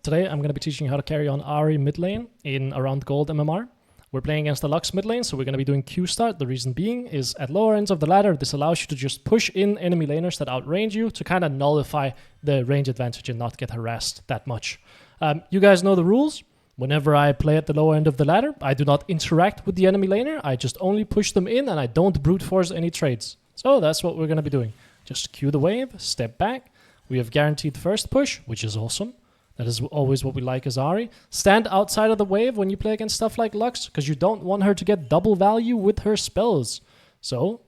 Today I'm going to be teaching you how to carry on Ahri mid lane in around gold MMR. We're playing against the Lux mid lane, so we're going to be doing Q start. The reason being is at lower ends of the ladder, this allows you to just push in enemy laners that outrange you to kind of nullify the range advantage and not get harassed that much. You guys know the rules. Whenever I play at the lower end of the ladder, I do not interact with the enemy laner. I just only push them in and I don't brute force any trades. So that's what we're going to be doing. Just Q the wave, step back. We have guaranteed first push, which is awesome. That is always what we like as Ahri. Stand outside of the wave when you play against stuff like Lux, because you don't want her to get double value with her spells. So,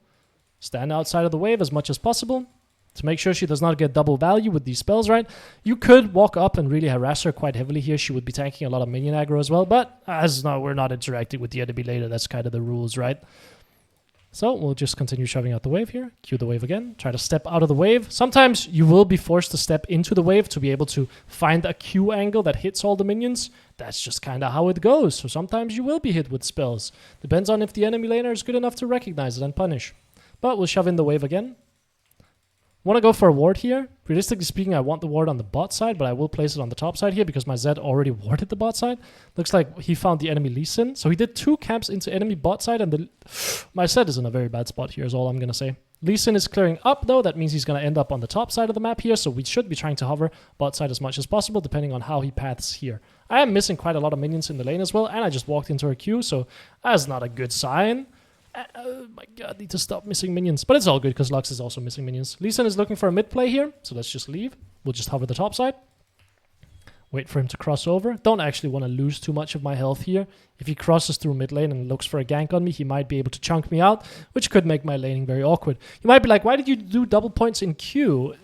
stand outside of the wave as much as possible to make sure she does not get double value with these spells, right? You could walk up and really harass her quite heavily here. She would be tanking a lot of minion aggro as well, but we're not interacting with the enemy later. That's kind of the rules, right? So we'll just continue shoving out the wave here. Q the wave again. Try to step out of the wave. Sometimes you will be forced to step into the wave to be able to find a Q angle that hits all the minions. That's just kind of how it goes. So sometimes you will be hit with spells. Depends on if the enemy laner is good enough to recognize it and punish. But we'll shove in the wave again. Want to go for a ward here. Realistically speaking, I want the ward on the bot side, but I will place it on the top side here because my Zed already warded the bot side. Looks like he found the enemy Lee Sin. So he did 2 camps into enemy bot side, and my Zed is in a very bad spot here is all I'm going to say. Lee Sin is clearing up though. That means he's going to end up on the top side of the map here, so we should be trying to hover bot side as much as possible depending on how he paths here. I am missing quite a lot of minions in the lane as well, and I just walked into a queue, so that's not a good sign. Oh my god, need to stop missing minions. But it's all good because Lux is also missing minions. Lee Sin is looking for a mid play here, so let's just leave. We'll just hover the top side. Wait for him to cross over. Don't actually want to lose too much of my health here. If he crosses through mid lane and looks for a gank on me, he might be able to chunk me out, which could make my laning very awkward. You might be like, why did you do double points in Q?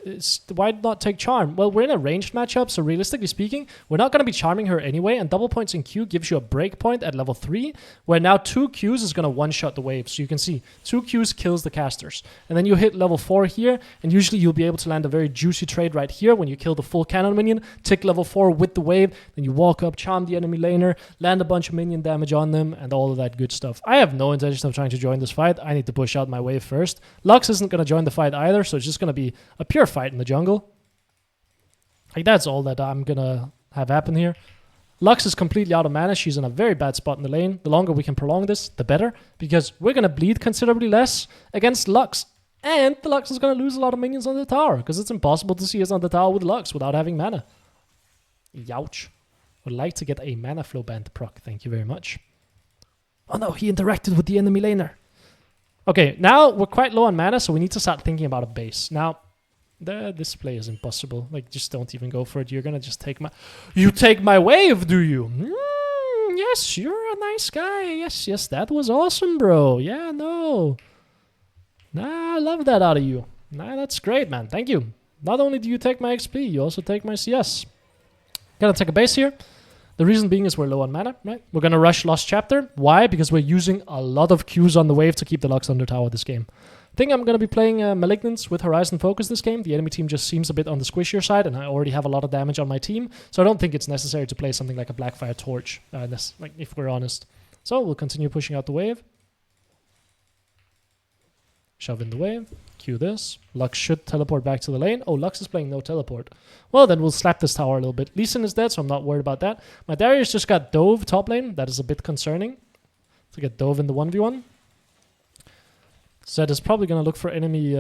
Why not take charm? Well, we're in a ranged matchup, so realistically speaking, we're not going to be charming her anyway, and double points in Q gives you a break point at level 3, where now 2 Qs is going to one-shot the wave. So you can see 2 Qs kills the casters. And then you hit level 4 here, and usually you'll be able to land a very juicy trade right here when you kill the full cannon minion, tick level 4 with the wave, then you walk up, charm the enemy laner, land a bunch of minion damage on them, and all of that good stuff. I have no intention of trying to join this fight. I need to push out my wave first. Lux isn't going to join the fight either, so it's just going to be a pure fight in the jungle. Like, that's all that I'm going to have happen here. Lux is completely out of mana. She's in a very bad spot in the lane. The longer we can prolong this, the better, because we're going to bleed considerably less against Lux. And the Lux is going to lose a lot of minions on the tower, because it's impossible to see us on the tower with Lux without having mana. Youch. Would like to get a mana flow band proc. Thank you very much. Oh no, he interacted with the enemy laner. Okay, now we're quite low on mana, so we need to start thinking about a base. Now, this play is impossible. Like, just don't even go for it. You're gonna just take my... You take my wave, do you? Yes, you're a nice guy. Yes, that was awesome, bro. Yeah, no. Nah, I love that out of you. Nah, that's great, man. Thank you. Not only do you take my XP, you also take my CS. Gonna take a base here. The reason being is we're low on mana, right? We're gonna rush Lost Chapter. Why? Because we're using a lot of Qs on the wave to keep the Lux under tower this game. I think I'm gonna be playing Malignance with Horizon Focus this game. The enemy team just seems a bit on the squishier side, and I already have a lot of damage on my team, so I don't think it's necessary to play something like a Blackfire Torch, like if we're honest. So we'll continue pushing out the wave. Shove in the wave. Q this. Lux should teleport back to the lane. Oh, Lux is playing no teleport. Well, then we'll slap this tower a little bit. Lee Sin is dead, so I'm not worried about that. My Darius just got dove top lane. That is a bit concerning. To get dove in the 1v1. Zed is probably going to look for enemy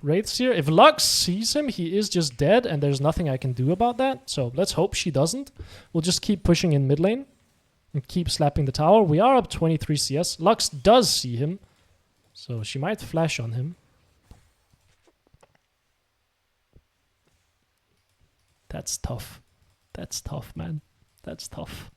wraiths here. If Lux sees him, he is just dead, and there's nothing I can do about that. So let's hope she doesn't. We'll just keep pushing in mid lane and keep slapping the tower. We are up 23 CS. Lux does see him, so she might flash on him. That's tough. That's tough, man. That's tough.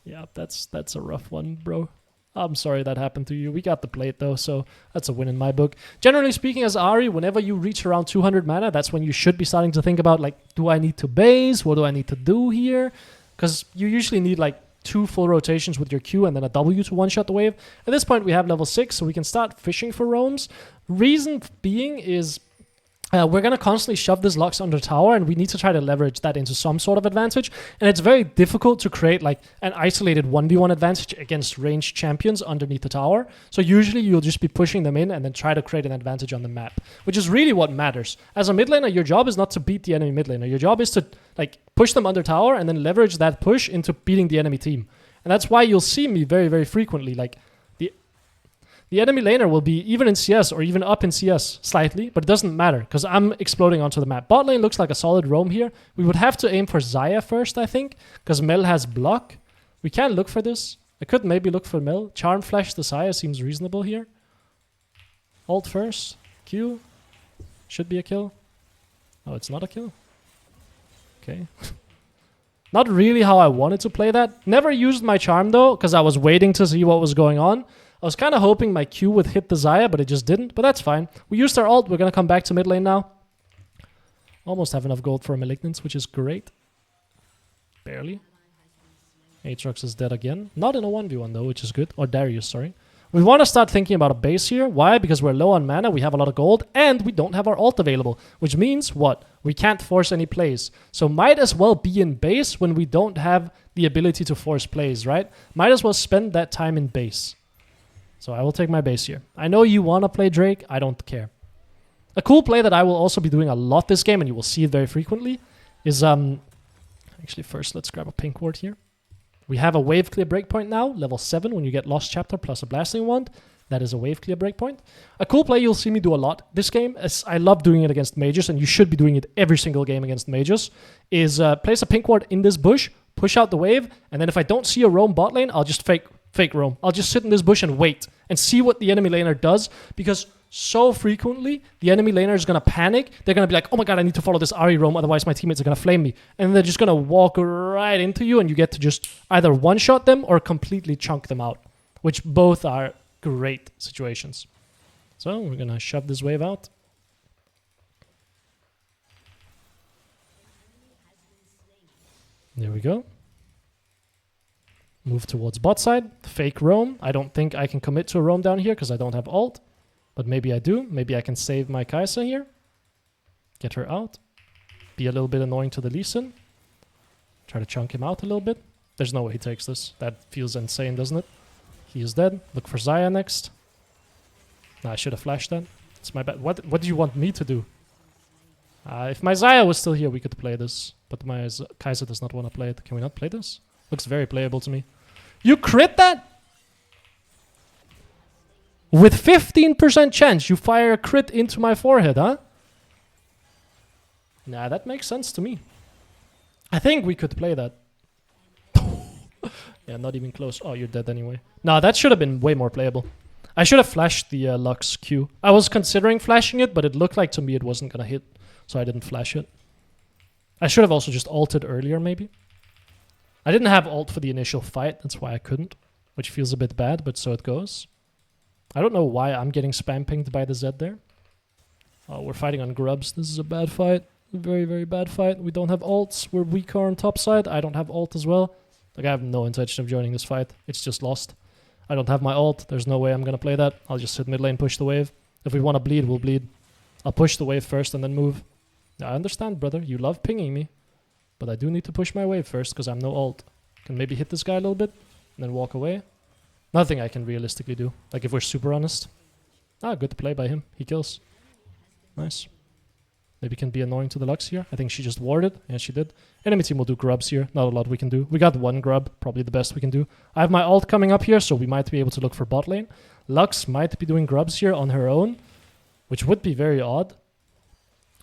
Yeah, that's a rough one, bro. I'm sorry that happened to you. We got the plate, though, so that's a win in my book. Generally speaking, as Ahri, whenever you reach around 200 mana, that's when you should be starting to think about, like, do I need to base? What do I need to do here? Because you usually need, like, 2 full rotations with your Q and then a W to one-shot the wave. At this point, we have level 6, so we can start fishing for roams. Reason being is... we're going to constantly shove this Lux under tower, and we need to try to leverage that into some sort of advantage. And it's very difficult to create like an isolated 1v1 advantage against ranged champions underneath the tower. So usually you'll just be pushing them in and then try to create an advantage on the map, which is really what matters. As a mid laner, your job is not to beat the enemy mid laner. Your job is to like push them under tower and then leverage that push into beating the enemy team. And that's why you'll see me very, very frequently like the enemy laner will be even in CS or even up in CS slightly, but it doesn't matter because I'm exploding onto the map. Bot lane looks like a solid roam here. We would have to aim for Xayah first, I think, because Mel has block. We can look for this. I could maybe look for Mel. Charm Flash the Xayah seems reasonable here. Ult first. Q. Should be a kill. Oh, it's not a kill. Okay. Not really how I wanted to play that. Never used my charm though, because I was waiting to see what was going on. I was kind of hoping my Q would hit the Xayah, but it just didn't. But that's fine. We used our ult. We're going to come back to mid lane now. Almost have enough gold for a Malignance, which is great. Barely. Aatrox is dead again. Not in a 1v1 though, which is good. Or Darius, sorry. We want to start thinking about a base here. Why? Because we're low on mana, we have a lot of gold, and we don't have our ult available. Which means what? We can't force any plays. So might as well be in base when we don't have the ability to force plays, right? Might as well spend that time in base. So I will take my base here. I know you want to play Drake. I don't care. A cool play that I will also be doing a lot this game, and you will see it very frequently, is... Actually, first, let's grab a pink ward here. We have a wave clear breakpoint now, level 7, when you get Lost Chapter plus a Blasting Wand. That is a wave clear breakpoint. A cool play you'll see me do a lot this game, as I love doing it against mages, and you should be doing it every single game against mages, is place a pink ward in this bush, push out the wave, and then if I don't see a roam bot lane, I'll just fake roam. I'll just sit in this bush and wait and see what the enemy laner does, because so frequently the enemy laner is going to panic. They're going to be like, oh my god, I need to follow this Ahri roam, otherwise my teammates are going to flame me. And they're just going to walk right into you, and you get to just either one-shot them or completely chunk them out, which both are great situations. So we're going to shove this wave out. There we go. Move towards bot side. Fake roam. I don't think I can commit to a roam down here because I don't have ult. But maybe I do. Maybe I can save my Kai'Sa here. Get her out. Be a little bit annoying to the Lee Sin. Try to chunk him out a little bit. There's no way he takes this. That feels insane, doesn't it? He is dead. Look for Xayah next. Nah, I should have flashed that. It's my bad. What do you want me to do? If my Xayah was still here, we could play this. But my Kai'Sa does not want to play it. Can we not play this? Looks very playable to me. You crit that? With 15% chance, you fire a crit into my forehead, huh? Nah, that makes sense to me. I think we could play that. Yeah, not even close. Oh, you're dead anyway. Nah, that should have been way more playable. I should have flashed the Lux Q. I was considering flashing it, but it looked like to me it wasn't going to hit. So I didn't flash it. I should have also just ulted earlier, maybe. I didn't have ult for the initial fight. That's why I couldn't. Which feels a bit bad, but so it goes. I don't know why I'm getting spam pinged by the Zed there. Oh, we're fighting on grubs. This is a bad fight. A very, very bad fight. We don't have ults. We're weaker on top side. I don't have ult as well. Like, I have no intention of joining this fight. It's just lost. I don't have my ult. There's no way I'm going to play that. I'll just sit mid lane, push the wave. If we want to bleed, we'll bleed. I'll push the wave first and then move. I understand, brother. You love pinging me. But I do need to push my wave first because I'm no ult. Can maybe hit this guy a little bit and then walk away. Nothing I can realistically do. Like, if we're super honest. Ah, good play by him. He kills. Nice. Maybe can be annoying to the Lux here. I think she just warded. Yeah, she did. Enemy team will do grubs here. Not a lot we can do. We got one grub. Probably the best we can do. I have my ult coming up here, so we might be able to look for bot lane. Lux might be doing grubs here on her own, which would be very odd.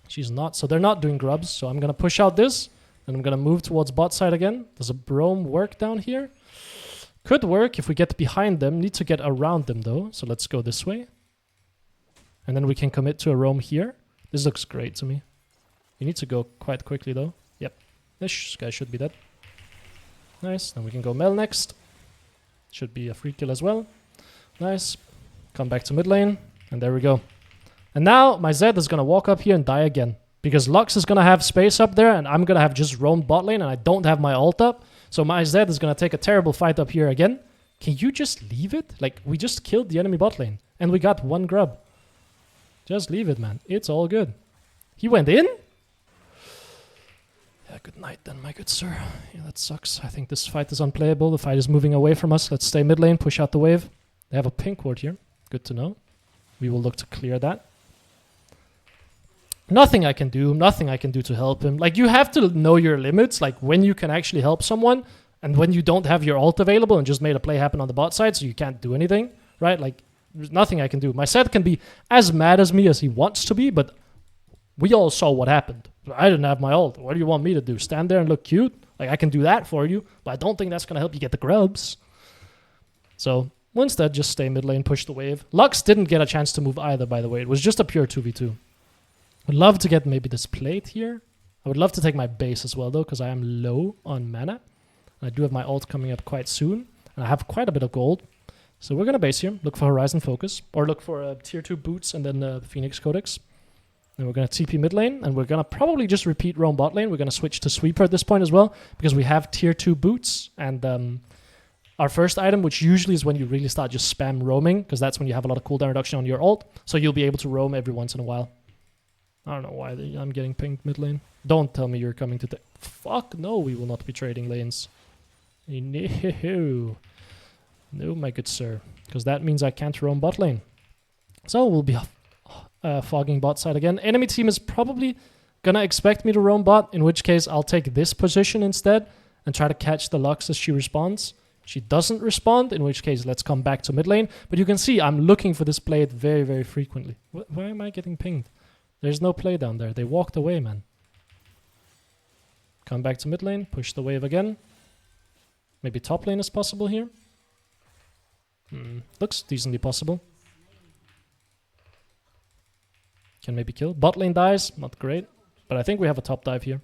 She's not. So they're not doing grubs. So I'm going to push out this. And I'm going to move towards bot side again. Does a Brome work down here? Could work if we get behind them. Need to get around them though. So let's go this way. And then we can commit to a roam here. This looks great to me. You need to go quite quickly though. Yep. This guy should be dead. Nice. Then we can go Mel next. Should be a free kill as well. Nice. Come back to mid lane. And there we go. And now my Zed is going to walk up here and die again. Because Lux is going to have space up there, and I'm going to have just roamed bot lane, and I don't have my ult up. So my Zed is going to take a terrible fight up here again. Can you just leave it? Like, we just killed the enemy bot lane, and we got one grub. Just leave it, man. It's all good. He went in? Yeah, good night then, my good sir. Yeah, that sucks. I think this fight is unplayable. The fight is moving away from us. Let's stay mid lane, push out the wave. They have a pink ward here. Good to know. We will look to clear that. Nothing I can do to help him. Like, you have to know your limits, like when you can actually help someone and when you don't have your ult available and just made a play happen on the bot side so you can't do anything, right? Like, there's nothing I can do. My Zed can be as mad as me as he wants to be, but we all saw what happened. I didn't have my ult. What do you want me to do? Stand there and look cute? Like, I can do that for you, but I don't think that's going to help you get the grubs. So, we'll instead just stay mid lane, push the wave. Lux didn't get a chance to move either, by the way. It was just a pure 2v2. Would love to get maybe this plate here. I would love to take my base as well, though, because I am low on mana. I do have my ult coming up quite soon, and I have quite a bit of gold. So we're going to base here, look for Horizon Focus, or look for tier 2 boots and then Phoenix Codex. And we're going to TP mid lane, and we're going to probably just repeat roam bot lane. We're going to switch to Sweeper at this point as well, because we have tier 2 boots, and our first item, which usually is when you really start just spam roaming, because that's when you have a lot of cooldown reduction on your ult, so you'll be able to roam every once in a while. I don't know why I'm getting pinged mid lane. Don't tell me you're coming to... Fuck, no, we will not be trading lanes. No. No, my good sir. Because that means I can't roam bot lane. So we'll be fogging bot side again. Enemy team is probably gonna expect me to roam bot, in which case I'll take this position instead and try to catch the Lux as she responds. She doesn't respond, in which case let's come back to mid lane. But you can see I'm looking for this play very, very frequently. Why am I getting pinged? There's no play down there. They walked away, man. Come back to mid lane, push the wave again. Maybe top lane is possible here. Looks decently possible. Can maybe kill. Bot lane dies, not great. But I think we have a top dive here.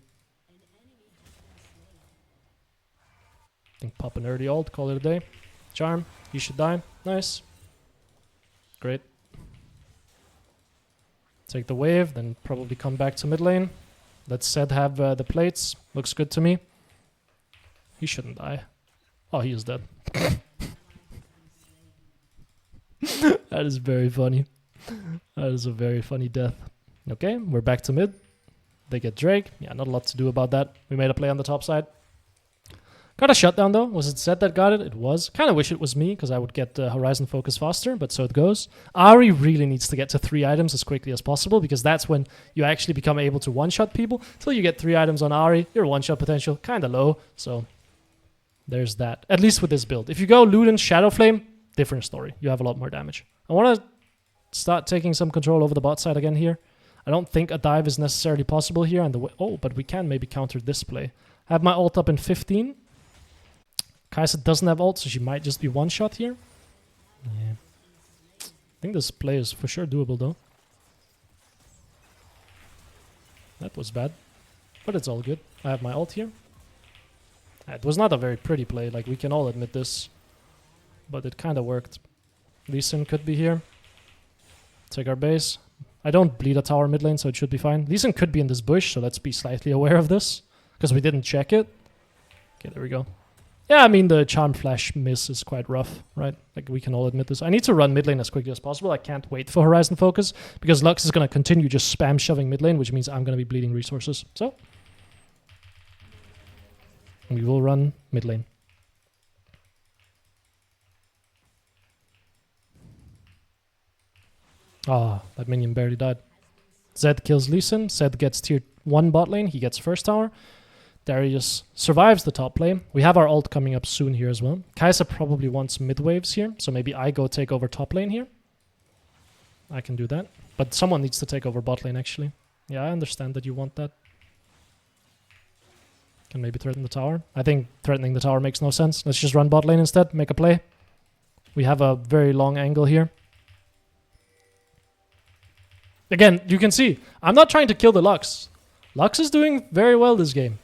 I think pop an early ult, call it a day. Charm, you should die. Nice. Great. Take the wave, then probably come back to mid lane. Let Zed have the plates. Looks good to me. He shouldn't die. Oh, he is dead. That is very funny. That is a very funny death. Okay, we're back to mid. They get Drake. Yeah, not a lot to do about that. We made a play on the top side. Got a shutdown though. Was it Zed that got it? It was. Kind of wish it was me because I would get Horizon Focus faster, but so it goes. Ahri really needs to get to 3 items as quickly as possible because that's when you actually become able to one-shot people. Until you get 3 items on Ahri, your one-shot potential kind of low. So there's that. At least with this build. If you go Luden, Shadow Flame, different story. You have a lot more damage. I want to start taking some control over the bot side again here. I don't think a dive is necessarily possible here. And oh, but we can maybe counter this play. I have my ult up in 15. Kai'Sa doesn't have ult, so she might just be one-shot here. Yeah. I think this play is for sure doable, though. That was bad. But it's all good. I have my ult here. It was not a very pretty play, like we can all admit this. But it kind of worked. Lee Sin could be here. Take our base. I don't bleed a tower mid lane, so it should be fine. Lee Sin could be in this bush, so let's be slightly aware of this. Because we didn't check it. Okay, there we go. Yeah, I mean, the Charm Flash miss is quite rough, right? Like, we can all admit this. I need to run mid lane as quickly as possible. I can't wait for Horizon Focus, because Lux is going to continue just spam shoving mid lane, which means I'm going to be bleeding resources. So, we will run mid lane. Ah, that minion barely died. Zed kills Lee Sin. Zed gets tier 1 bot lane. He gets first tower. Darius survives the top lane. We have our ult coming up soon here as well. Kai'Sa probably wants mid waves here, so maybe I go take over top lane here. I can do that. But someone needs to take over bot lane, actually. Yeah, I understand that you want that. Can maybe threaten the tower. I think threatening the tower makes no sense. Let's just run bot lane instead, make a play. We have a very long angle here. Again, you can see, I'm not trying to kill the Lux. Lux is doing very well this game.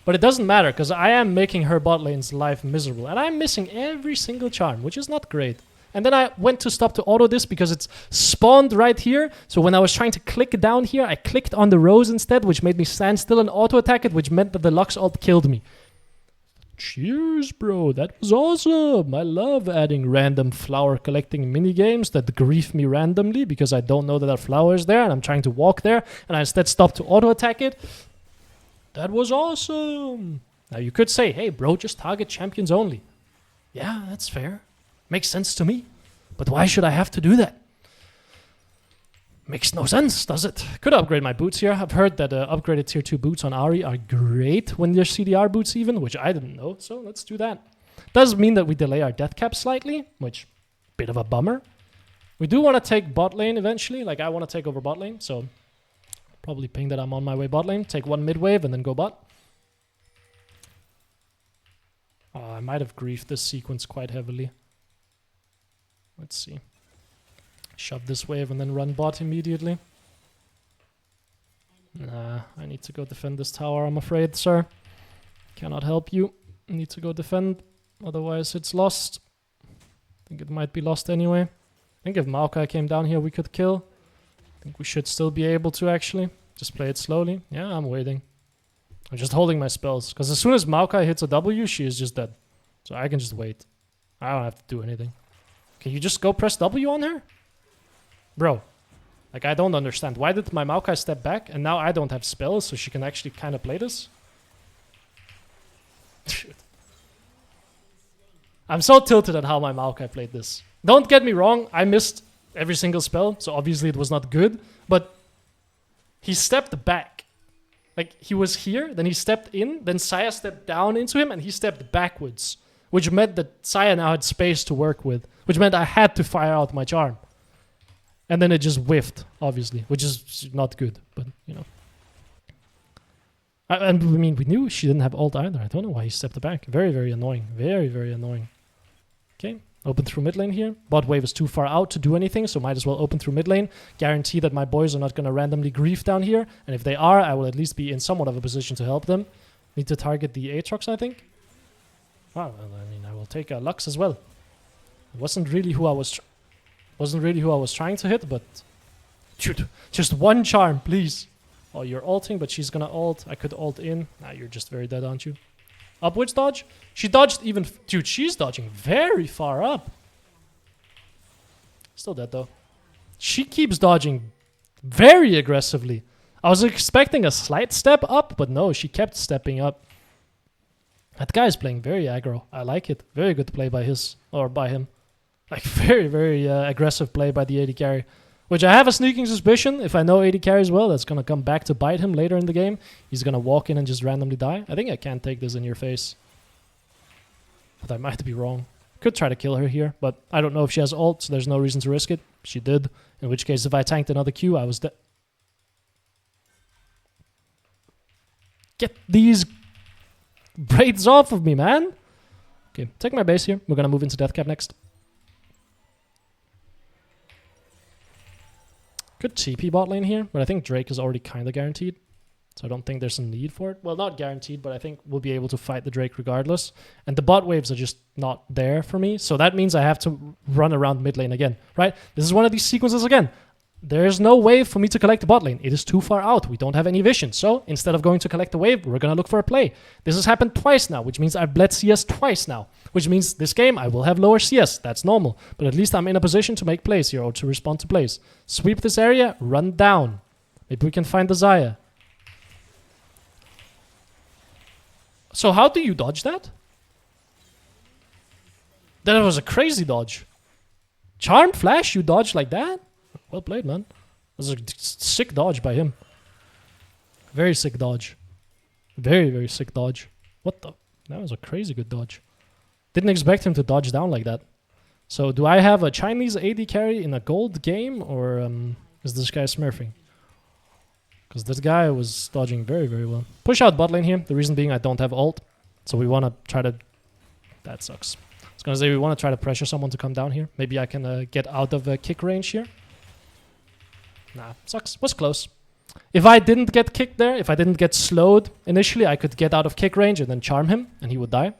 But it doesn't matter, because I am making her bot lane's life miserable. And I'm missing every single charm, which is not great. And then I went to stop to auto this because it's spawned right here. So when I was trying to click down here, I clicked on the rose instead, which made me stand still and auto attack it, which meant that the Lux ult killed me. Cheers, bro. That was awesome. I love adding random flower collecting minigames that grief me randomly because I don't know that there are flowers there and I'm trying to walk there and I instead stop to auto-attack it. That was awesome. Now you could say, hey, bro, just target champions only. Yeah, that's fair. Makes sense to me. But why should I have to do that? Makes no sense, does it? Could upgrade my boots here. I've heard that upgraded tier 2 boots on Ahri are great when they're CDR boots even, which I didn't know, so let's do that. Does mean that we delay our death cap slightly, which, bit of a bummer. We do want to take bot lane eventually, like I want to take over bot lane, so probably ping that I'm on my way bot lane, take one mid wave and then go bot. Oh, I might have griefed this sequence quite heavily. Let's see. Shove this wave and then run bot immediately. Nah, I need to go defend this tower, I'm afraid, sir. Cannot help you. Need to go defend, otherwise it's lost. I think it might be lost anyway. I think if Maokai came down here we could kill. I think we should still be able to actually. Just play it slowly. Yeah, I'm waiting. I'm just holding my spells, because as soon as Maokai hits a W, she is just dead. So I can just wait. I don't have to do anything. Can you just go press W on her? Bro, like I don't understand. Why did my Maokai step back and now I don't have spells so she can actually kind of play this? I'm so tilted at how my Maokai played this. Don't get me wrong, I missed every single spell, so obviously it was not good, but he stepped back. Like he was here, then he stepped in, then Saya stepped down into him and he stepped backwards, which meant that Saya now had space to work with, which meant I had to fire out my charm. And then it just whiffed, obviously, which is not good, but, you know. And I mean, we knew she didn't have ult either. I don't know why he stepped back. Very, very annoying. Very, very annoying. Okay, open through mid lane here. Bot wave is too far out to do anything, so might as well open through mid lane. Guarantee that my boys are not going to randomly grief down here. And if they are, I will at least be in somewhat of a position to help them. Need to target the Aatrox, I think. Well, I mean, I will take a Lux as well. It wasn't really who I was trying to hit, but shoot, just one charm, please. Oh, you're ulting, but she's gonna ult. I could ult in. Nah, you're just very dead, aren't you? Upwards dodge? She dodged even... Dude, she's dodging very far up. Still dead, though. She keeps dodging very aggressively. I was expecting a slight step up, but no, she kept stepping up. That guy is playing very aggro. I like it. Very good play by him. Like, very, very aggressive play by the AD carry. Which I have a sneaking suspicion, if I know AD carries well, that's going to come back to bite him later in the game. He's going to walk in and just randomly die. I think I can't take this in your face. But I might be wrong. Could try to kill her here, but I don't know if she has ult, so there's no reason to risk it. She did. In which case, if I tanked another Q, I was dead. Get these braids off of me, man! Okay, take my base here. We're going to move into death cap next. Could TP bot lane here, but I think Drake is already kind of guaranteed. So I don't think there's a need for it. Well, not guaranteed, but I think we'll be able to fight the Drake regardless. And the bot waves are just not there for me. So that means I have to run around mid lane again, right? This is one of these sequences again. There's no wave for me to collect the bot lane. It is too far out. We don't have any vision. So instead of going to collect the wave, we're going to look for a play. This has happened twice now, which means I've bled CS twice now. Which means this game I will have lower CS. That's normal. But at least I'm in a position to make plays here or to respond to plays. Sweep this area, run down. Maybe we can find the Xayah. So how do you dodge that? That was a crazy dodge. Charm Flash, you dodge like that? Well played, man. That was a sick dodge by him. Very sick dodge. Very, very sick dodge. What the? That was a crazy good dodge. Didn't expect him to dodge down like that. So do I have a Chinese AD carry in a gold game, or is this guy smurfing? Because this guy was dodging very, very well. Push out bot lane here. The reason being I don't have ult. So we want to try to... That sucks. I was going to say we want to try to pressure someone to come down here. Maybe I can get out of kick range here. Nah, sucks. Was close. If I didn't get kicked there, if I didn't get slowed initially, I could get out of kick range and then charm him, and he would die.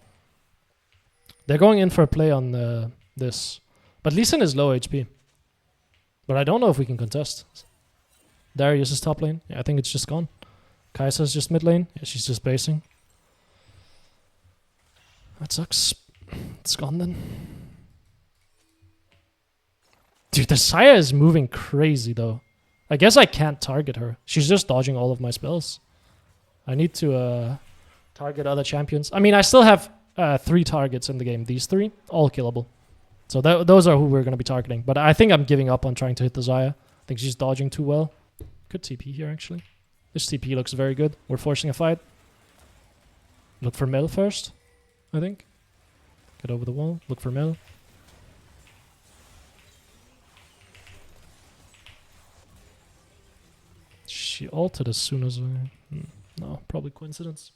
They're going in for a play on this. But Lee Sin is low HP. But I don't know if we can contest. Darius is top lane. Yeah, I think it's just gone. Kai'Sa's just mid lane. Yeah, she's just basing. That sucks. It's gone then. Dude, the Saya is moving crazy though. I guess I can't target her. She's just dodging all of my spells. I need to target other champions. I mean, I still have 3 targets in the game. These 3, all killable. So those are who we're going to be targeting. But I think I'm giving up on trying to hit the Xayah. I think she's dodging too well. Could TP here, actually. This TP looks very good. We're forcing a fight. Look for Mel first, I think. Get over the wall. Look for Mel. She ulted as soon as I... No, probably coincidence.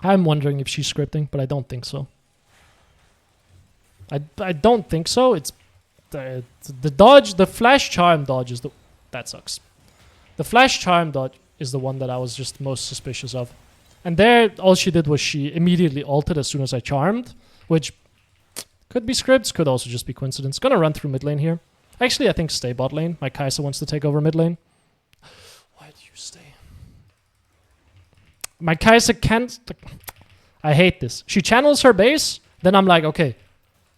I'm wondering if she's scripting, but I don't think so. I don't think so. It's the dodge, the flash charm dodge is the... That sucks. The flash charm dodge is the one that I was just most suspicious of. And there, all she did was she immediately ulted as soon as I charmed, which could be scripts, could also just be coincidence. Gonna run through mid lane here. Actually, I think stay bot lane. My Kai'Sa wants to take over mid lane. Why do you stay? My Kai'Sa can't... I hate this. She channels her base, then I'm like, okay,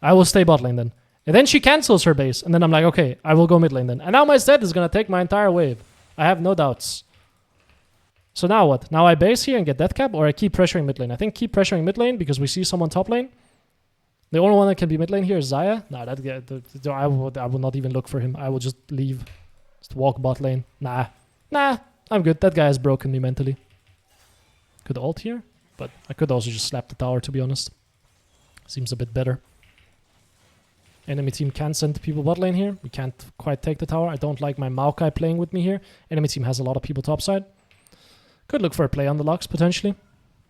I will stay bot lane then. And then she cancels her base, and then I'm like, okay, I will go mid lane then. And now my Zed is gonna take my entire wave. I have no doubts. So now what? Now I base here and get death cap, or I keep pressuring mid lane? I think keep pressuring mid lane because we see someone top lane. The only one that can be mid lane here is Xayah. Nah, that guy, I will not even look for him. I will just leave. Just walk bot lane. Nah, I'm good. That guy has broken me mentally. Could ult here, but I could also just slap the tower, to be honest. Seems a bit better. Enemy team can send people bot lane here. We can't quite take the tower. I don't like my Maokai playing with me here. Enemy team has a lot of people topside. Could look for a play on the Lux, potentially.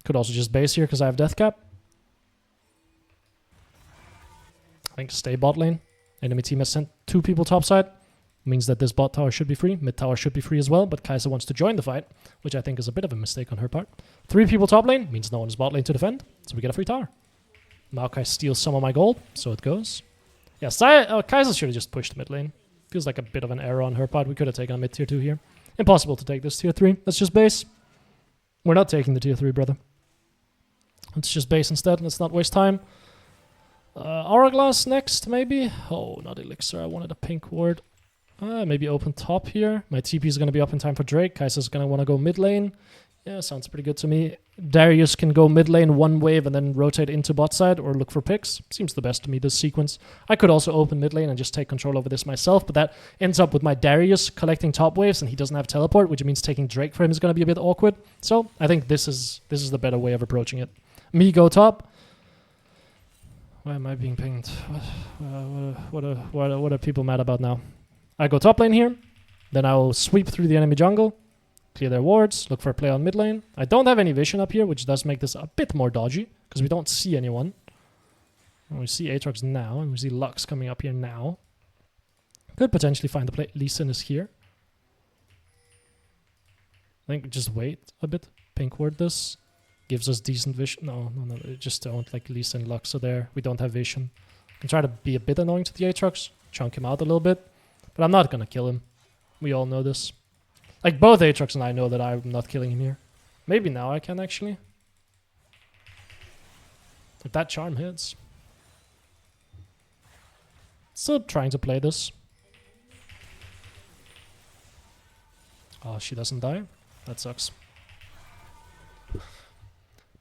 Could also just base here because I have death cap. I think stay bot lane. Enemy team has sent 2 people topside. Means that this bot tower should be free. Mid tower should be free as well, but Kai'Sa wants to join the fight, which I think is a bit of a mistake on her part. 3 people top lane means no one is bot lane to defend, so we get a free tower. Maokai steals some of my gold, so it goes. Yeah, Kai'Sa should have just pushed mid lane. Feels like a bit of an error on her part. We could have taken a mid tier 2 here. Impossible to take this tier 3. Let's just base. We're not taking the tier 3, brother. Let's just base instead. Let's not waste time. Hourglass next, maybe? Oh, not Elixir. I wanted a pink ward. Maybe open top here. My TP is going to be up in time for Drake. Kai'Sa's going to want to go mid lane. Yeah, sounds pretty good to me. Darius can go mid lane 1 wave and then rotate into bot side or look for picks. Seems the best to me, this sequence. I could also open mid lane and just take control over this myself, but that ends up with my Darius collecting top waves and he doesn't have teleport, which means taking Drake for him is going to be a bit awkward. So I think this is the better way of approaching it. Me go top. Why am I being pinged? What are people mad about now? I go top lane here. Then I will sweep through the enemy jungle. Clear their wards, look for a play on mid lane. I don't have any vision up here, which does make this a bit more dodgy, because we don't see anyone. And we see Aatrox now, and we see Lux coming up here now. Could potentially find the play. Lee Sin is here. I think just wait a bit. Pink ward this. Gives us decent vision. No. Just don't. Like Lee Sin, Lux are there. We don't have vision. I can try to be a bit annoying to the Aatrox. Chunk him out a little bit. But I'm not going to kill him. We all know this. Like, both Aatrox and I know that I'm not killing him here. Maybe now I can, actually. If that charm hits. Still trying to play this. Oh, she doesn't die. That sucks.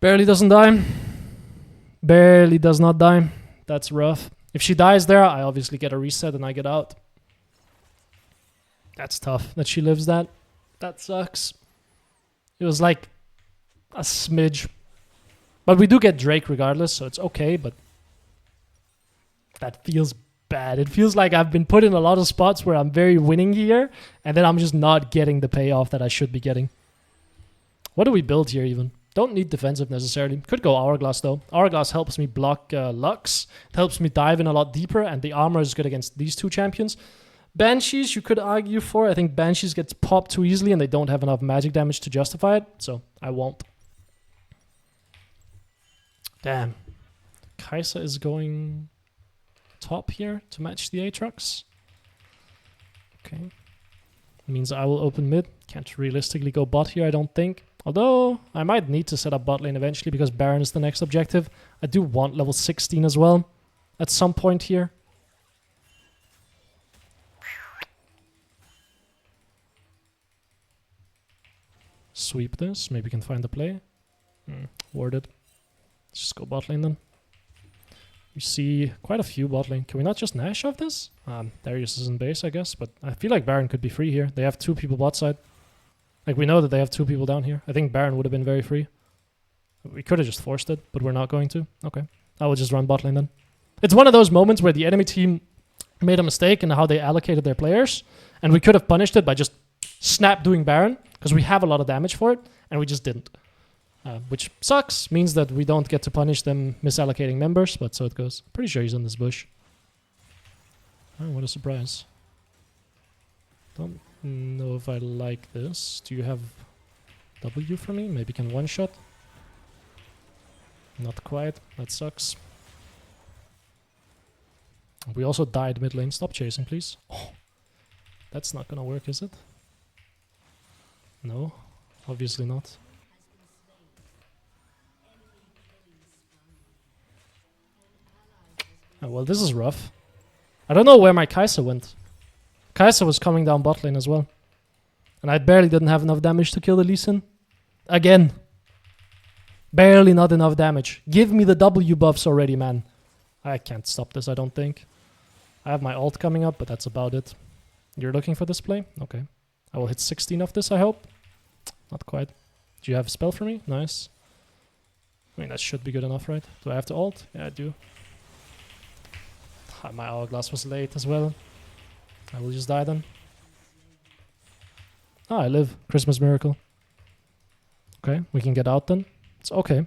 Barely doesn't die. Barely does not die. That's rough. If she dies there, I obviously get a reset and I get out. That's tough that she lives that. That sucks. It was like a smidge. But we do get Drake regardless, so it's okay, but that feels bad. It feels like I've been put in a lot of spots where I'm very winning here, and then I'm just not getting the payoff that I should be getting. What do we build here even? Don't need defensive necessarily. Could go Hourglass though. Hourglass helps me block Lux. It helps me dive in a lot deeper, and the armor is good against these 2 champions. Banshees, you could argue for. I think Banshees gets popped too easily and they don't have enough magic damage to justify it, so I won't. Damn. Kai'Sa is going top here to match the Aatrox. Okay. Means I will open mid. Can't realistically go bot here, I don't think. Although, I might need to set up bot lane eventually because Baron is the next objective. I do want level 16 as well at some point here. Sweep this. Maybe we can find the play. Warded. Let's just go bot lane then. We see quite a few bot lane. Can we not just Nash off this? Darius is in base, I guess, but I feel like Baron could be free here. They have 2 people bot side. Like, we know that they have 2 people down here. I think Baron would have been very free. We could have just forced it, but we're not going to. Okay. I will just run bot lane then. It's one of those moments where the enemy team made a mistake in how they allocated their players, and we could have punished it by just snap doing Baron, because we have a lot of damage for it, and we just didn't. Which sucks, means that we don't get to punish them misallocating members, but so it goes. Pretty sure he's in this bush. Oh, what a surprise. Don't know if I like this. Do you have W for me? Maybe can one-shot? Not quite. That sucks. We also died mid lane. Stop chasing, please. Oh, that's not gonna work, is it? No, obviously not. Oh, well, this is rough. I don't know where my Kai'Sa went. Kai'Sa was coming down bot lane as well. And I barely didn't have enough damage to kill the Lee Sin. Again. Barely not enough damage. Give me the W buffs already, man. I can't stop this, I don't think. I have my ult coming up, but that's about it. You're looking for this play? Okay. I will hit 16 of this, I hope. Not quite. Do you have a spell for me? Nice. I mean, that should be good enough, right? Do I have to ult? Yeah, I do. My hourglass was late as well. I will just die then. Ah, I live. Christmas miracle. Okay, we can get out then. It's okay.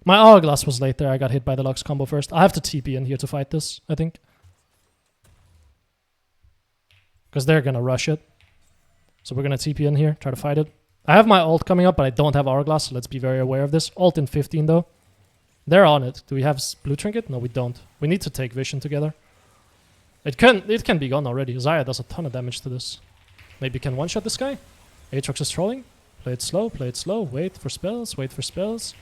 My hourglass was late there. I got hit by the Lux combo first. I have to TP in here to fight this, I think. Because they're gonna rush it. So we're gonna TP in here, try to fight it. I have my ult coming up, but I don't have hourglass, so let's be very aware of this. Ult in 15 though. They're on it. Do we have blue trinket? No, we don't. We need to take vision together. It can be gone already. Xayah does a ton of damage to this. Maybe can one-shot this guy? Aatrox is trolling. Play it slow, play it slow. Wait for spells, wait for spells.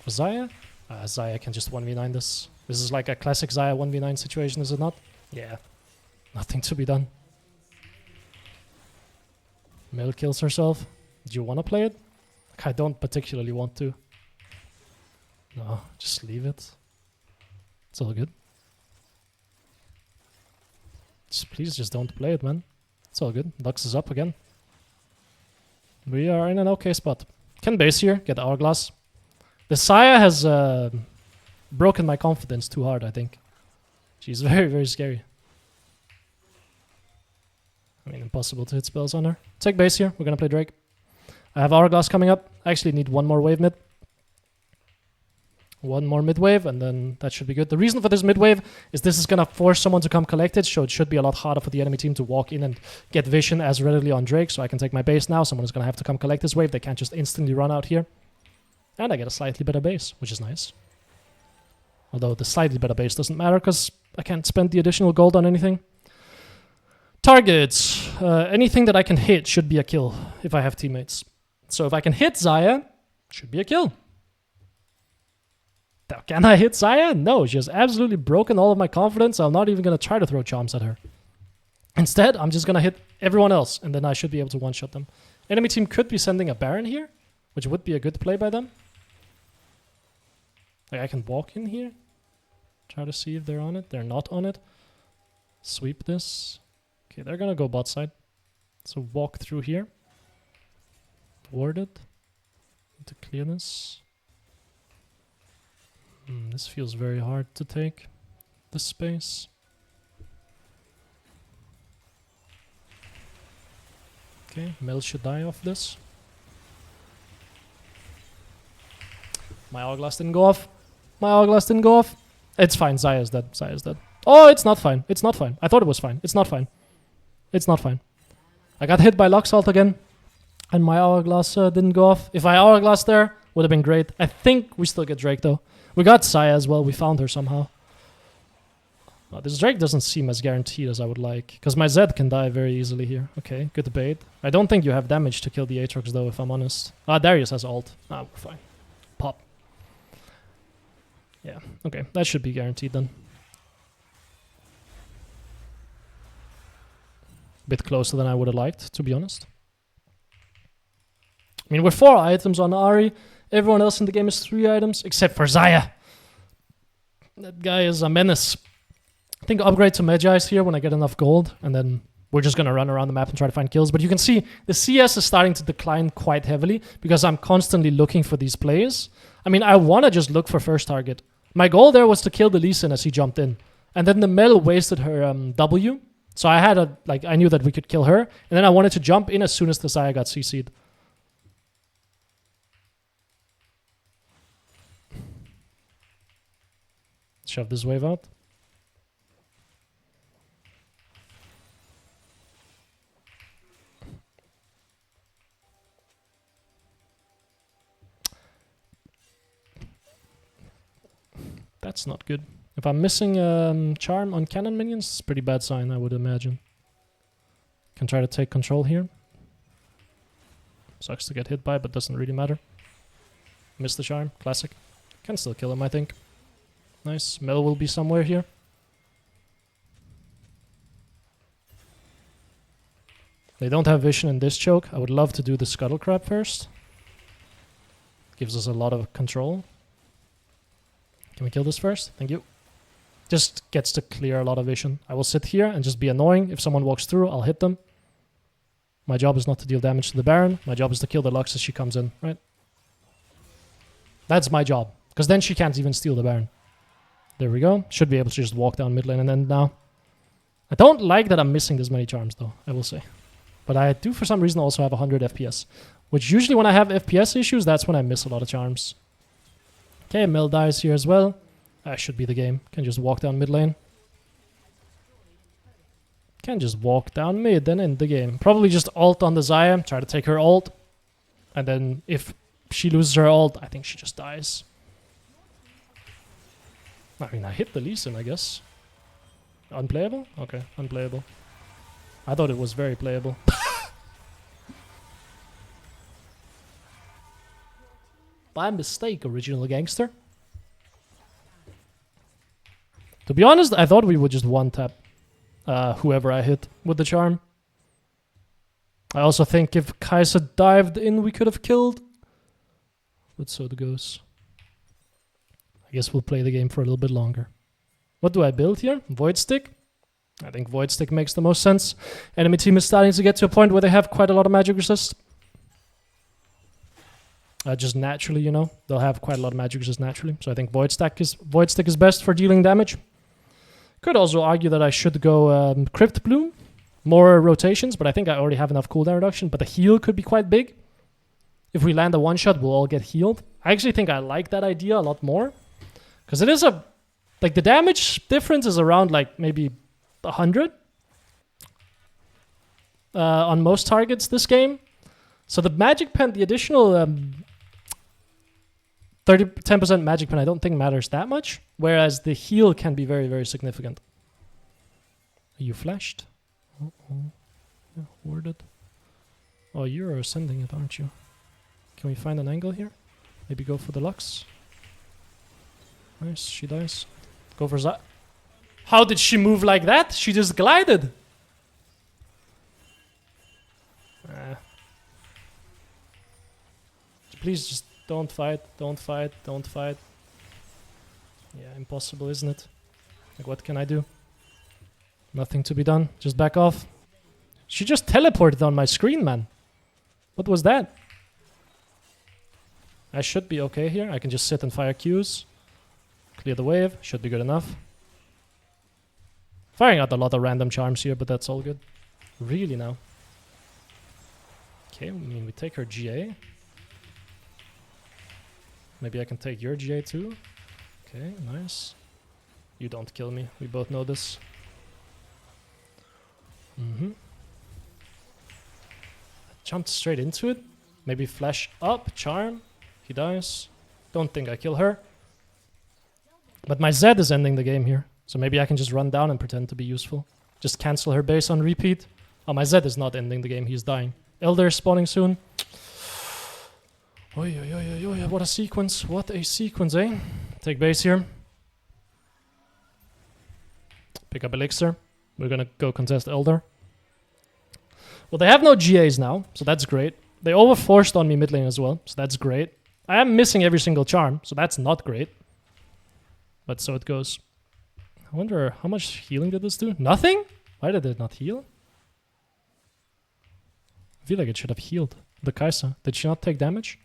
For Xayah? Xayah can just 1v9 this. This is like a classic Xayah 1v9 situation, is it not? Yeah. Nothing to be done. Mel kills herself. Do you want to play it? Like, I don't particularly want to. No, just leave it. It's all good. Please just don't play it, man. It's all good. Lux is up again. We are in an okay spot. Can base here, get hourglass. The Xayah has broken my confidence too hard, I think. She's very, very scary. I mean, impossible to hit spells on her. Take base here. We're gonna play Drake. I have hourglass coming up. I actually need one more wave mid. One more mid wave, and then that should be good. The reason for this mid wave is this is going to force someone to come collect it, so it should be a lot harder for the enemy team to walk in and get vision as readily on Drake, so I can take my base now. Someone is going to have to come collect this wave. They can't just instantly run out here. And I get a slightly better base, which is nice. Although the slightly better base doesn't matter, because I can't spend the additional gold on anything. Targets. Anything that I can hit should be a kill, if I have teammates. So if I can hit Xayah, should be a kill. Can I hit Xayah? No, she has absolutely broken all of my confidence. I'm not even going to try to throw charms at her. Instead, I'm just going to hit everyone else, and then I should be able to one-shot them. Enemy team could be sending a Baron here, which would be a good play by them. Like, I can walk in here. Try to see if they're on it. They're not on it. Sweep this. Okay, they're going to go bot side. So walk through here. Ward it. Need to clear this. This feels very hard to take, this space. Okay, Mel should die off this. My hourglass didn't go off. My hourglass didn't go off. It's fine, Xayah is dead. Xayah is dead. Oh, it's not fine. It's not fine. I thought it was fine. It's not fine. It's not fine. I got hit by Lux ult again, and my hourglass didn't go off. If I hourglass there, would have been great. I think we still get Drake though. We got Xayah as well. We found her somehow. This Drake doesn't seem as guaranteed as I would like, because my Zed can die very easily here. Okay, good debate. I don't think you have damage to kill the Aatrox though, if I'm honest. Darius has ult. We're fine. Pop. Yeah, okay, that should be guaranteed then. Bit closer than I would have liked, to be honest. I mean, we're 4 items on Ahri. Everyone else in the game is 3 items, except for Xayah. That guy is a menace. I think upgrade to Magi's here when I get enough gold, and then we're just going to run around the map and try to find kills. But you can see the CS is starting to decline quite heavily because I'm constantly looking for these plays. I mean, I want to just look for first target. My goal there was to kill the Lee Sin as he jumped in. And then the Mel wasted her W. So I had I knew that we could kill her. And then I wanted to jump in as soon as the Xayah got CC'd. Shove this wave out. That's not good. If I'm missing charm on cannon minions, it's a pretty bad sign, I would imagine. Can try to take control here. Sucks to get hit by, but doesn't really matter. Miss the charm, classic. Can still kill him, I think. Nice. Mel will be somewhere here. They don't have vision in this choke. I would love to do the Scuttle Crab first. Gives us a lot of control. Can we kill this first? Thank you. Just gets to clear a lot of vision. I will sit here and just be annoying. If someone walks through, I'll hit them. My job is not to deal damage to the Baron. My job is to kill the Lux as she comes in, right? That's my job. Because then she can't even steal the Baron. There we go. Should be able to just walk down mid lane and end now. I don't like that I'm missing this many charms though, I will say. But I do for some reason also have 100 FPS. Which usually when I have FPS issues, that's when I miss a lot of charms. Okay, Mel dies here as well. That should be the game. Can just walk down mid lane. Can just walk down mid and end the game. Probably just ult on the Xayah, try to take her ult. And then if she loses her ult, I think she just dies. I mean, I hit the Lee Sin, I guess. Unplayable? Okay, unplayable. I thought it was very playable. By mistake, original gangster. To be honest, I thought we would just one-tap whoever I hit with the charm. I also think if Kai'Sa dived in, we could have killed. But so it goes. I guess we'll play the game for a little bit longer. What do I build here? Void Stick? I think Void Stick makes the most sense. Enemy team is starting to get to a point where they have quite a lot of magic resist. Just naturally, you know. They'll have quite a lot of magic resist naturally. So I think Void Stick is best for dealing damage. Could also argue that I should go Crypt Bloom. More rotations, but I think I already have enough cooldown reduction. But the heal could be quite big. If we land a one-shot, we'll all get healed. I actually think I like that idea a lot more. Because it is a... Like, the damage difference is around, like, maybe 100. On most targets this game. So the magic pen, the additional 10% magic pen, I don't think matters that much. Whereas the heal can be very, very significant. Are you flashed? Uh-oh. Yeah, worded. Oh, you're ascending it, aren't you? Can we find an angle here? Maybe go for the Lux. Nice, she dies. Go for that. How did she move like that? She just glided. Please just don't fight, don't fight, don't fight. Yeah, impossible, isn't it? Like, what can I do? Nothing to be done. Just back off. She just teleported on my screen, man. What was that? I should be okay here. I can just sit and fire Qs. Clear the wave. Should be good enough. Firing out a lot of random charms here, but that's all good. Really now. Okay, I mean, we take her GA. Maybe I can take your GA too. Okay, nice. You don't kill me. We both know this. Jumped straight into it. Maybe flash up, charm. He dies. Don't think I kill her. But my Zed is ending the game here. So maybe I can just run down and pretend to be useful. Just cancel her base on repeat. Oh, my Zed is not ending the game. He's dying. Elder is spawning soon. Oi, oi, oi, oi, oi, what a sequence. What a sequence, eh? Take base here. Pick up Elixir. We're gonna go contest Elder. Well, they have no GAs now, so that's great. They overforced on me mid lane as well, so that's great. I am missing every single charm, so that's not great. But so it goes. I wonder how much healing did this do? Nothing? Why did it not heal? I feel like it should have healed. The Kai'Sa. Did she not take damage?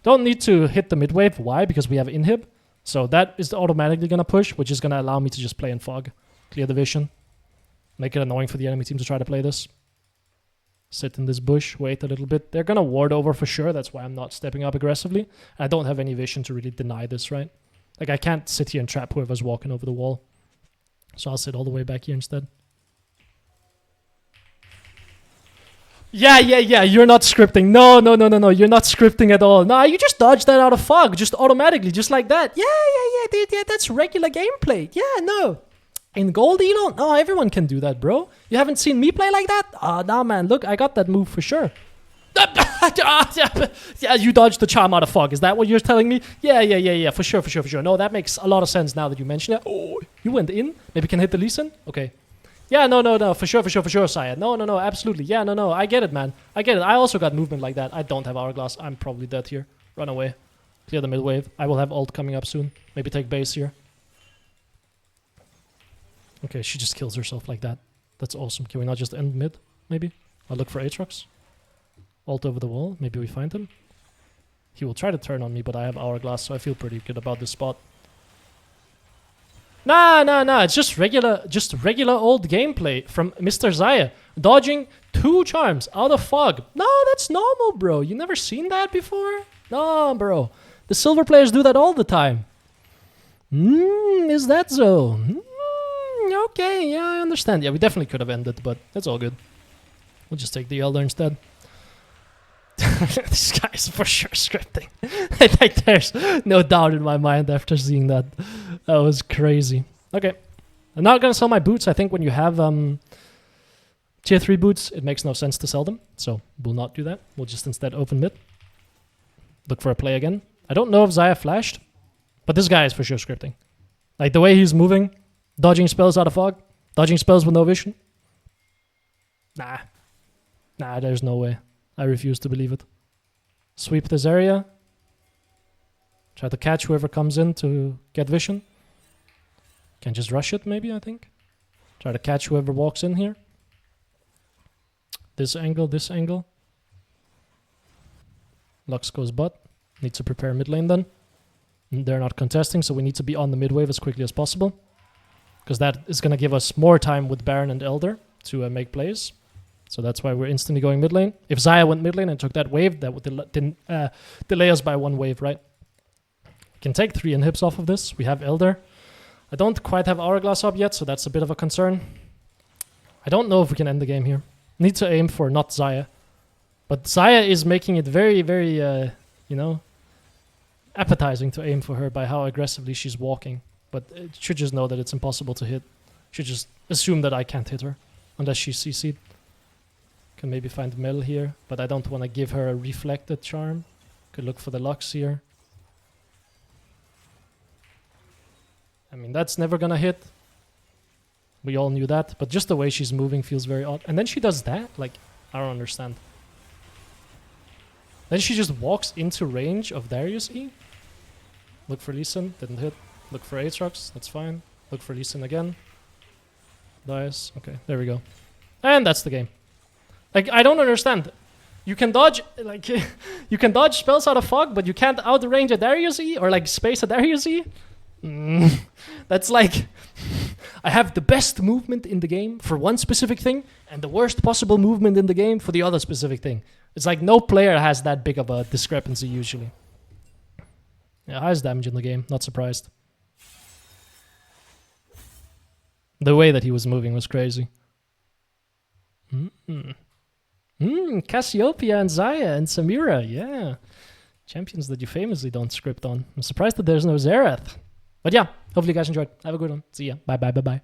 Don't need to hit the mid wave. Why? Because we have inhib. So that is automatically gonna push, which is gonna allow me to just play in fog. Clear the vision. Make it annoying for the enemy team to try to play this. Sit in this bush, wait a little bit. They're gonna ward over for sure, that's why I'm not stepping up aggressively. I don't have any vision to really deny this, right? Like, I can't sit here and trap whoever's walking over the wall. So I'll sit all the way back here instead. Yeah, you're not scripting. No, you're not scripting at all. Nah, you just dodged that out of fog, just automatically, just like that. Yeah, that's regular gameplay. Yeah, no. In gold, you don't? No, everyone can do that, bro. You haven't seen me play like that? Ah, nah, man, look, I got that move for sure. Yeah, you dodged the charm out of fog. Is that what you're telling me? Yeah, for sure. No, that makes a lot of sense now that you mention it. Oh, you went in? Maybe can hit the Lee Sin? Okay. Yeah, no, for sure, Saya. No, absolutely. Yeah, no, I get it, man. I get it. I also got movement like that. I don't have Hourglass. I'm probably dead here. Run away. Clear the mid wave. I will have ult coming up soon. Maybe take base here. Okay, she just kills herself like that. That's awesome. Can we not just end mid, maybe? I'll look for Aatrox. Ult over the wall. Maybe we find him. He will try to turn on me, but I have Hourglass, so I feel pretty good about this spot. Nah. It's just regular old gameplay from Mr. Xayah. Dodging 2 charms out of fog. No, that's normal, bro. You never seen that before? No, bro. The silver players do that all the time. Is that so? Okay, yeah, I understand. Yeah, we definitely could have ended, but that's all good. We'll just take the Elder instead. This guy's for sure scripting. Like, there's no doubt in my mind after seeing that. That was crazy. Okay. I'm not gonna sell my boots. I think when you have tier 3 boots, it makes no sense to sell them. So we'll not do that. We'll just instead open mid. Look for a play again. I don't know if Xayah flashed, but this guy is for sure scripting. Like, the way he's moving, dodging spells out of fog, dodging spells with no vision. Nah, there's no way. I refuse to believe it. Sweep this area. Try to catch whoever comes in to get vision. Can just rush it, maybe, I think. Try to catch whoever walks in here. This angle. Lux goes bot. Need to prepare mid lane then. They're not contesting, so we need to be on the mid wave as quickly as possible. Because that is going to give us more time with Baron and Elder to make plays. So that's why we're instantly going mid lane. If Xayah went mid lane and took that wave, that would delay us by 1 wave, right? We can take 3 inhibs off of this. We have Elder. I don't quite have Hourglass up yet, so that's a bit of a concern. I don't know if we can end the game here. Need to aim for not Xayah. But Xayah is making it very, very, appetizing to aim for her by how aggressively she's walking. But it should just know that it's impossible to hit. Should just assume that I can't hit her unless she's CC'd. Can maybe find Mel here, but I don't want to give her a reflected charm. Could look for the Lux here. I mean, that's never gonna hit. We all knew that, but just the way she's moving feels very odd. And then she does that? Like, I don't understand. Then she just walks into range of Darius E. Look for Lee Sin, didn't hit. Look for Aatrox, that's fine. Look for Lee Sin again. Dies, okay, there we go. And that's the game. Like, I don't understand. You can dodge, like, you can dodge spells out of fog, but you can't outrange a Darius E, or like space a Darius E? That's like, I have the best movement in the game for one specific thing, and the worst possible movement in the game for the other specific thing. It's like no player has that big of a discrepancy usually. Yeah, highest damage in the game, not surprised. The way that he was moving was crazy. Cassiopeia and Xayah and Samira, yeah. Champions that you famously don't script on. I'm surprised that there's no Xerath. But yeah, hopefully you guys enjoyed. Have a good one. See ya. Bye.